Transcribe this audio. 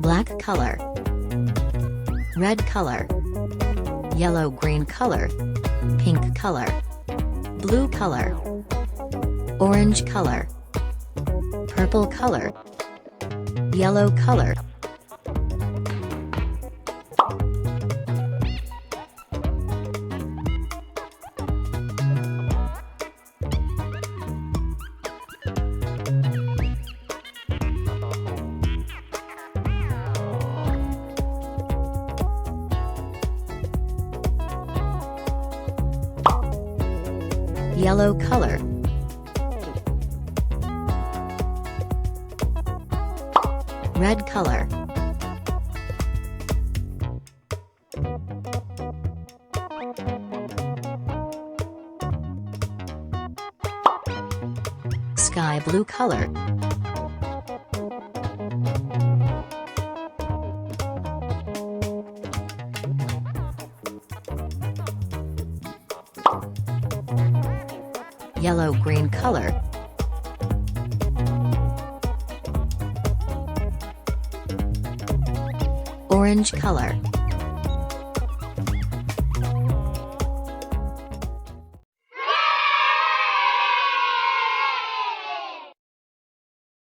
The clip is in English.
black color, red color, yellow-green color, pink color, blue color, orange color, purple color, yellow color. Yellow color, red color, sky blue color, yellow-green color, orange color.